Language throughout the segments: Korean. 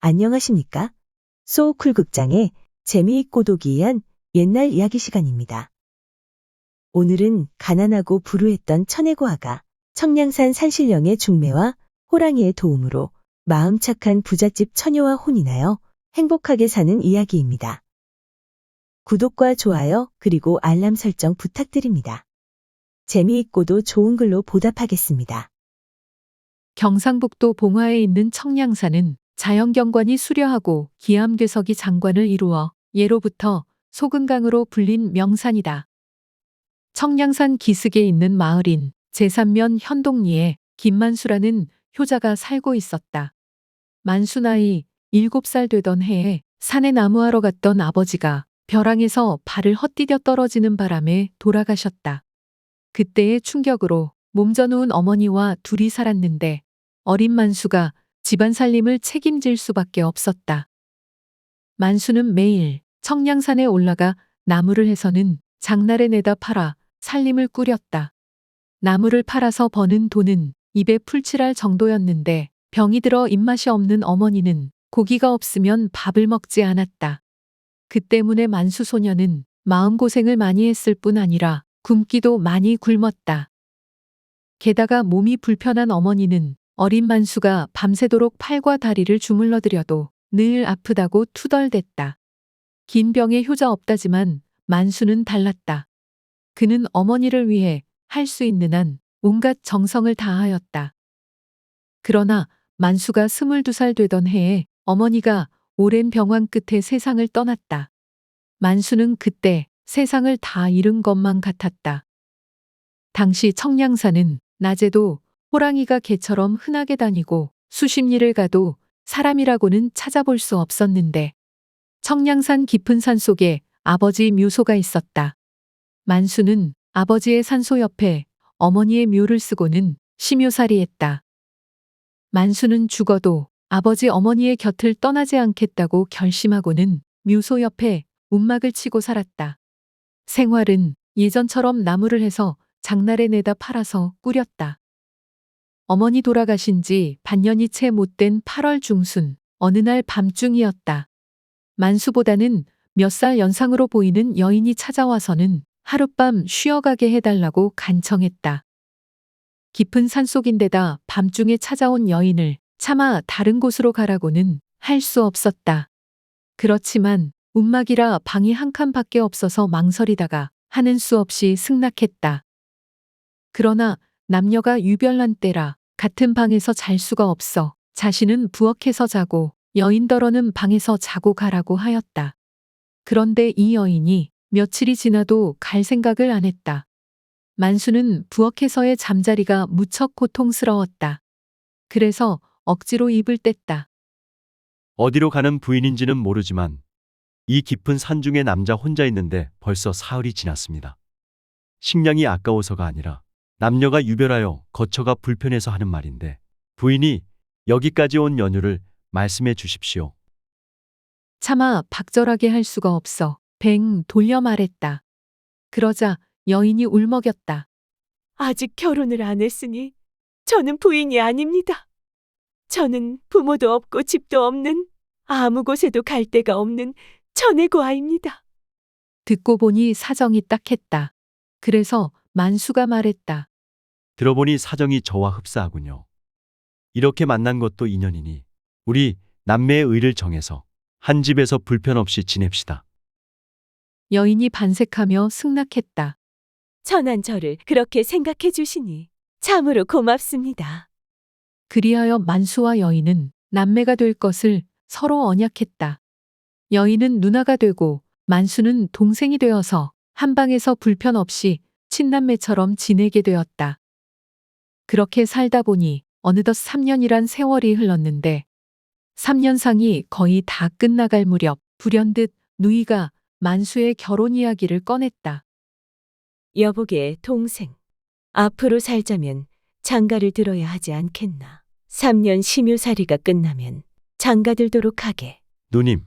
안녕하십니까? 소쿨 극장의 재미있고도 기이한 옛날 이야기 시간입니다. 오늘은 가난하고 불우했던 천혜고아가 청량산 산신령의 중매와 호랑이의 도움으로 마음 착한 부잣집 처녀와 혼인하여 행복하게 사는 이야기입니다. 구독과 좋아요 그리고 알람 설정 부탁드립니다. 재미있고도 좋은 글로 보답하겠습니다. 경상북도 봉화에 있는 청량산은 자연경관이 수려하고 기암괴석이 장관을 이루어 예로부터 소금강으로 불린 명산이다. 청량산 기슭에 있는 마을인 제산면 현동리에 김만수라는 효자가 살고 있었다. 만수 나이 7살 되던 해에 산에 나무하러 갔던 아버지가 벼랑에서 발을 헛디뎌 떨어지는 바람에 돌아가셨다. 그때의 충격으로 몸져 누운 어머니와 둘이 살았는데 어린 만수가 집안 살림을 책임질 수밖에 없었다. 만수는 매일 청량산에 올라가 나무를 해서는 장날에 내다 팔아 살림을 꾸렸다. 나무를 팔아서 버는 돈은 입에 풀칠할 정도였는데 병이 들어 입맛이 없는 어머니는 고기가 없으면 밥을 먹지 않았다. 그 때문에 만수 소녀는 마음고생을 많이 했을 뿐 아니라 굶기도 많이 굶었다. 게다가 몸이 불편한 어머니는 어린 만수가 밤새도록 팔과 다리를 주물러드려도 늘 아프다고 투덜댔다. 긴 병에 효자 없다지만 만수는 달랐다. 그는 어머니를 위해 할 수 있는 한 온갖 정성을 다하였다. 그러나 만수가 22살 되던 해에 어머니가 오랜 병환 끝에 세상을 떠났다. 만수는 그때 세상을 다 잃은 것만 같았다. 당시 청량산은 낮에도 호랑이가 개처럼 흔하게 다니고 수십 리를 가도 사람이라고는 찾아볼 수 없었는데 청량산 깊은 산 속에 아버지 묘소가 있었다. 만수는 아버지의 산소 옆에 어머니의 묘를 쓰고는 심요살이했다. 만수는 죽어도 아버지 어머니의 곁을 떠나지 않겠다고 결심하고는 묘소 옆에 움막을 치고 살았다. 생활은 예전처럼 나무를 해서 장날에 내다 팔아서 꾸렸다. 어머니 돌아가신 지 반년이 채 못 된 8월 중순 어느 날 밤중이었다. 만수보다는 몇 살 연상으로 보이는 여인이 찾아와서는 하룻밤 쉬어가게 해달라고 간청했다. 깊은 산속인데다 밤중에 찾아온 여인을 차마 다른 곳으로 가라고는 할 수 없었다. 그렇지만 움막이라 방이 한 칸밖에 없어서 망설이다가 하는 수 없이 승낙했다. 그러나 남녀가 유별난 때라 같은 방에서 잘 수가 없어 자신은 부엌에서 자고 여인더러는 방에서 자고 가라고 하였다. 그런데 이 여인이 며칠이 지나도 갈 생각을 안 했다. 만수는 부엌에서의 잠자리가 무척 고통스러웠다. 그래서 억지로 입을 뗐다. 어디로 가는 부인인지는 모르지만 이 깊은 산중에 남자 혼자 있는데 벌써 사흘이 지났습니다. 식량이 아까워서가 아니라 남녀가 유별하여 거처가 불편해서 하는 말인데 부인이 여기까지 온 연유를 말씀해 주십시오. 차마 박절하게 할 수가 없어 뱅 돌려 말했다. 그러자 여인이 울먹였다. 아직 결혼을 안 했으니 저는 부인이 아닙니다. 저는 부모도 없고 집도 없는 아무 곳에도 갈 데가 없는 천혜고아입니다. 듣고 보니 사정이 딱했다. 그래서 만수가 말했다. 들어보니 사정이 저와 흡사하군요. 이렇게 만난 것도 인연이니 우리 남매의 의를 정해서 한 집에서 불편 없이 지냅시다. 여인이 반색하며 승낙했다. 천한 저를 그렇게 생각해 주시니 참으로 고맙습니다. 그리하여 만수와 여인은 남매가 될 것을 서로 언약했다. 여인은 누나가 되고 만수는 동생이 되어서 한 방에서 불편 없이 친남매처럼 지내게 되었다. 그렇게 살다 보니 어느덧 3년이란 세월이 흘렀는데 3년상이 거의 다 끝나갈 무렵 불현듯 누이가 만수의 결혼 이야기를 꺼냈다. 여보게 동생, 앞으로 살자면 장가를 들어야 하지 않겠나. 3년 심유살이가 끝나면 장가 들도록 하게. 누님,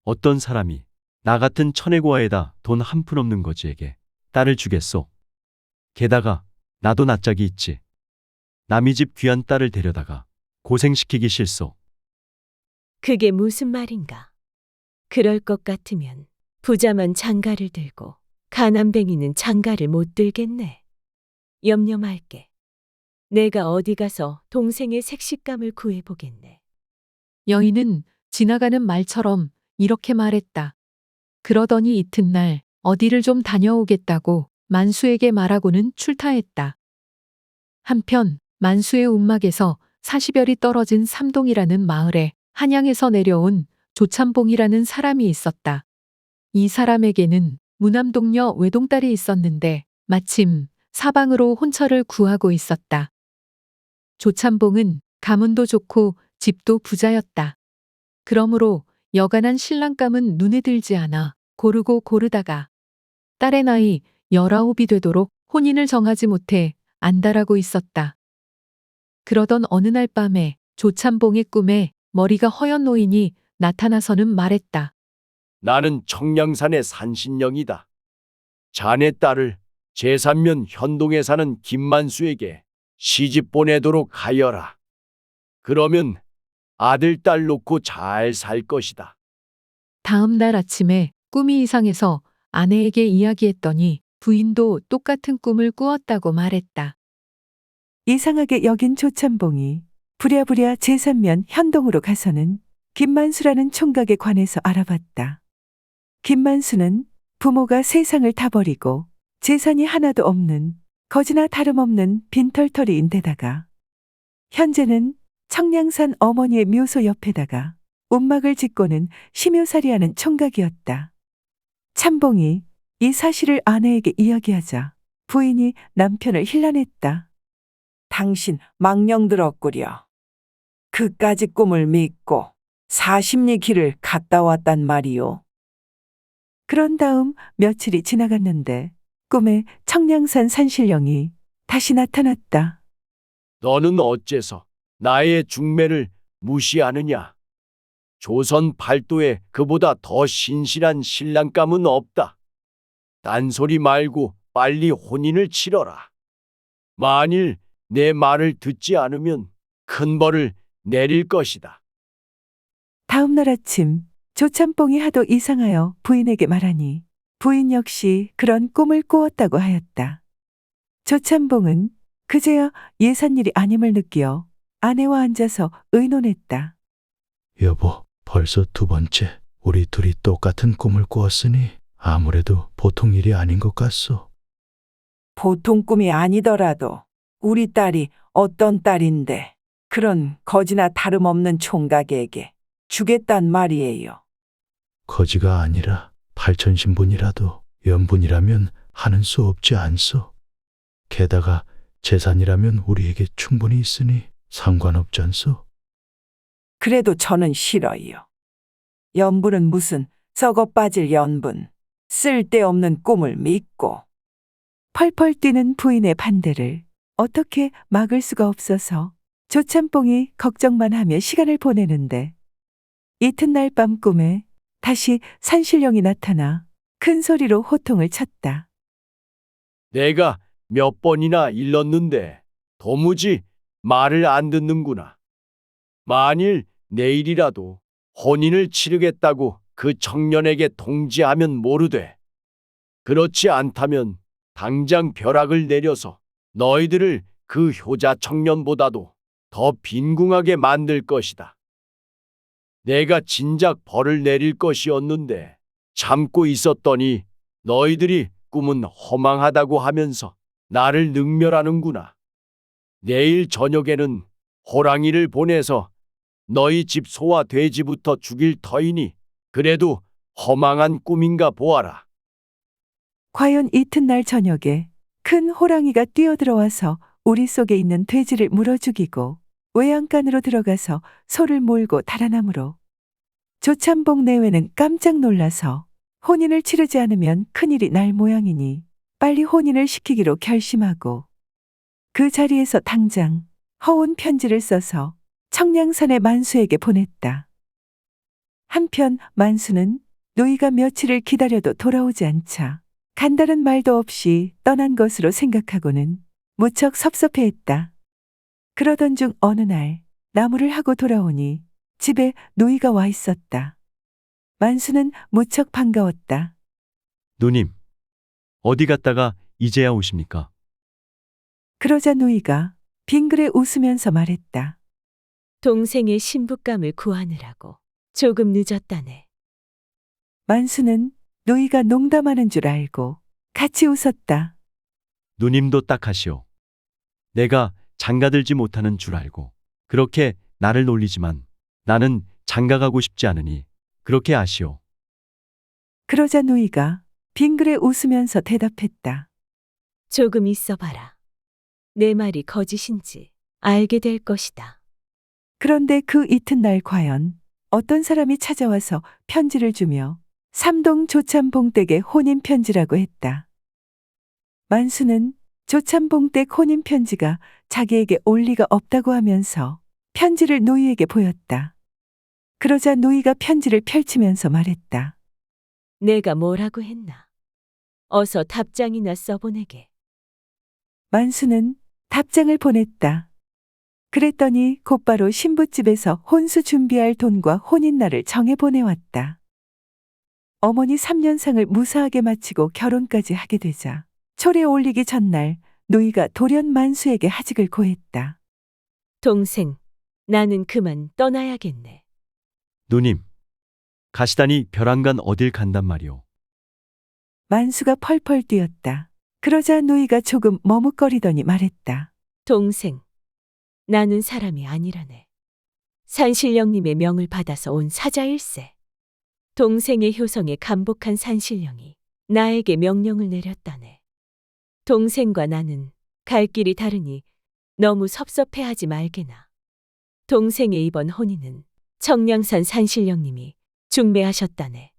어떤 사람이 나 같은 천혜고아에다 돈 한 푼 없는 거지에게 딸을 주겠소. 게다가 나도 낯짝이 있지. 남의 집 귀한 딸을 데려다가 고생시키기 싫소. 그게 무슨 말인가? 그럴 것 같으면 부자만 장가를 들고 가난뱅이는 장가를 못 들겠네. 염려 말게. 내가 어디 가서 동생의 색식감을 구해보겠네. 여인은 지나가는 말처럼 이렇게 말했다. 그러더니 이튿날 어디를 좀 다녀오겠다고 만수에게 말하고는 출타했다. 한편 만수의 움막에서 40여리 떨어진 삼동이라는 마을에 한양에서 내려온 조참봉이라는 사람이 있었다. 이 사람에게는 무남동녀 외동딸이 있었는데 마침 사방으로 혼처를 구하고 있었다. 조참봉은 가문도 좋고 집도 부자였다. 그러므로 여간한 신랑감은 눈에 들지 않아 고르고 고르다가 딸의 나이 19이 되도록 혼인을 정하지 못해 안달하고 있었다. 그러던 어느 날 밤에 조참봉의 꿈에 머리가 허연 노인이 나타나서는 말했다. 나는 청량산의 산신령이다. 자네 딸을 제산면 현동에 사는 김만수에게 시집 보내도록 하여라. 그러면 아들, 딸 놓고 잘 살 것이다. 다음 날 아침에 꿈이 이상해서 아내에게 이야기했더니 부인도 똑같은 꿈을 꾸었다고 말했다. 이상하게 여긴 조참봉이 부랴부랴 제산면 현동으로 가서는 김만수라는 총각에 관해서 알아봤다. 김만수는 부모가 세상을 다 버리고 재산이 하나도 없는 거지나 다름없는 빈털터리인데다가 현재는 청량산 어머니의 묘소 옆에다가 움막을 짓고는 심효살이하는 총각이었다. 참봉이 이 사실을 아내에게 이야기하자 부인이 남편을 힐난했다. 당신 망령 들었구려. 그까지 꿈을 믿고 40리 길을 갔다 왔단 말이오. 그런 다음 며칠이 지나갔는데 꿈에 청량산 산신령이 다시 나타났다. 너는 어째서 나의 중매를 무시하느냐? 조선 팔도에 그보다 더 신실한 신랑감은 없다. 딴소리 말고 빨리 혼인을 치러라. 만일 내 말을 듣지 않으면 큰 벌을 내릴 것이다. 다음 날 아침 조참봉이 하도 이상하여 부인에게 말하니 부인 역시 그런 꿈을 꾸었다고 하였다. 조참봉은 그제야 예산일이 아님을 느끼어 아내와 앉아서 의논했다. 여보, 벌써 두 번째 우리 둘이 똑같은 꿈을 꾸었으니 아무래도 보통 일이 아닌 것 같소. 보통 꿈이 아니더라도 우리 딸이 어떤 딸인데 그런 거지나 다름없는 총각에게 주겠단 말이에요. 거지가 아니라 팔천신분이라도 연분이라면 하는 수 없지 않소. 게다가 재산이라면 우리에게 충분히 있으니 상관없잖소. 그래도 저는 싫어요. 연분은 무슨 썩어 빠질 연분. 쓸데없는 꿈을 믿고. 펄펄 뛰는 부인의 반대를 어떻게 막을 수가 없어서 조참봉이 걱정만 하며 시간을 보내는데 이튿날 밤 꿈에 다시 산신령이 나타나 큰 소리로 호통을 쳤다. 내가 몇 번이나 일렀는데 도무지 말을 안 듣는구나. 만일 내일이라도 혼인을 치르겠다고 그 청년에게 통지하면 모르되 그렇지 않다면 당장 벼락을 내려서 너희들을 그 효자 청년보다도 더 빈궁하게 만들 것이다. 내가 진작 벌을 내릴 것이었는데 참고 있었더니 너희들이 꿈은 허망하다고 하면서 나를 능멸하는구나. 내일 저녁에는 호랑이를 보내서 너희 집 소와 돼지부터 죽일 터이니 그래도 허망한 꿈인가 보아라. 과연 이튿날 저녁에 큰 호랑이가 뛰어들어와서 우리 속에 있는 돼지를 물어 죽이고 외양간으로 들어가서 소를 몰고 달아나므로 조참봉 내외는 깜짝 놀라서 혼인을 치르지 않으면 큰일이 날 모양이니 빨리 혼인을 시키기로 결심하고 그 자리에서 당장 허온 편지를 써서 청량산의 만수에게 보냈다. 한편 만수는 노이가 며칠을 기다려도 돌아오지 않자 간다는 말도 없이 떠난 것으로 생각하고는 무척 섭섭해했다. 그러던 중 어느 날 나무를 하고 돌아오니 집에 노이가 와 있었다. 만수는 무척 반가웠다. 누님, 어디 갔다가 이제야 오십니까? 그러자 노이가 빙그레 웃으면서 말했다. 동생의 신부감을 구하느라고 조금 늦었다네. 만수는 노이가 농담하는 줄 알고 같이 웃었다. 누님도 딱 하시오. 내가 장가들지 못하는 줄 알고 그렇게 나를 놀리지만 나는 장가가고 싶지 않으니 그렇게 아시오. 그러자 노이가 빙그레 웃으면서 대답했다. 조금 있어 봐라. 내 말이 거짓인지 알게 될 것이다. 그런데 그 이튿날 과연 어떤 사람이 찾아와서 편지를 주며 삼동 조참봉댁의 혼인 편지라고 했다. 만수는 조참봉댁 혼인 편지가 자기에게 올 리가 없다고 하면서 편지를 노이에게 보였다. 그러자 노이가 편지를 펼치면서 말했다. 내가 뭐라고 했나? 어서 답장이나 써보내게. 만수는 답장을 보냈다. 그랬더니 곧바로 신부집에서 혼수 준비할 돈과 혼인날을 정해 보내왔다. 어머니 3년상을 무사하게 마치고 결혼까지 하게 되자 초례 올리기 전날 노이가 돌연 만수에게 하직을 고했다. 동생, 나는 그만 떠나야겠네. 누님, 가시다니 벼랑간 어딜 간단 말이오. 만수가 펄펄 뛰었다. 그러자 노이가 조금 머뭇거리더니 말했다. 동생, 나는 사람이 아니라네. 산신령님의 명을 받아서 온 사자일세. 동생의 효성에 감복한 산신령이 나에게 명령을 내렸다네. 동생과 나는 갈 길이 다르니 너무 섭섭해하지 말게나. 동생의 이번 혼인은 청량산 산신령님이 중매하셨다네.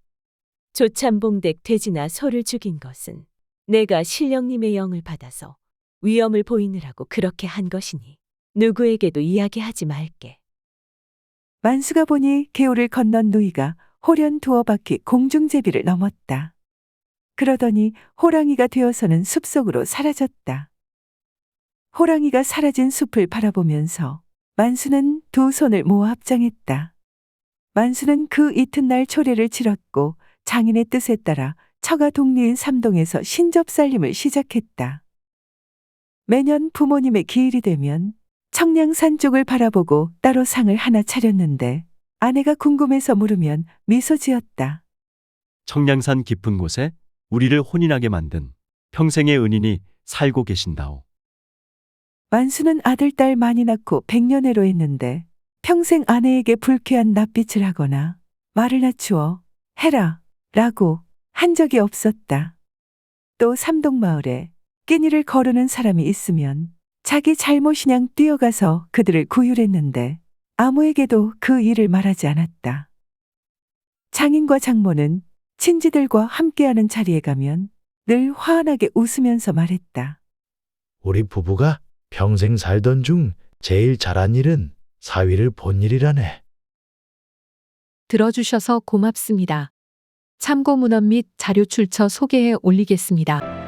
조참봉댁 돼지나 소를 죽인 것은 내가 신령님의 영을 받아서 위엄을 보이느라고 그렇게 한 것이니 누구에게도 이야기하지 말게. 만수가 보니 개울을 건넌 노이가 홀연 두어 바퀴 공중제비를 넘었다. 그러더니 호랑이가 되어서는 숲속으로 사라졌다. 호랑이가 사라진 숲을 바라보면서 만수는 두 손을 모아 합장했다. 만수는 그 이튿날 초례를 치렀고 장인의 뜻에 따라 처가 동리인 삼동에서 신접살림을 시작했다. 매년 부모님의 기일이 되면 청량산 쪽을 바라보고 따로 상을 하나 차렸는데 아내가 궁금해서 물으면 미소 지었다. 청량산 깊은 곳에 우리를 혼인하게 만든 평생의 은인이 살고 계신다오. 만수는 아들, 딸 많이 낳고 백년해로 했는데 평생 아내에게 불쾌한 낯빛을 하거나 말을 낮추어 해라 라고 한 적이 없었다. 또 삼동마을에 끼니를 거르는 사람이 있으면 자기 잘못이냥 뛰어가서 그들을 구휼했는데 아무에게도 그 일을 말하지 않았다. 장인과 장모는 친지들과 함께하는 자리에 가면 늘 환하게 웃으면서 말했다. 우리 부부가 평생 살던 중 제일 잘한 일은 사위를 본 일이라네. 들어주셔서 고맙습니다. 참고 문헌 및 자료 출처 소개해 올리겠습니다.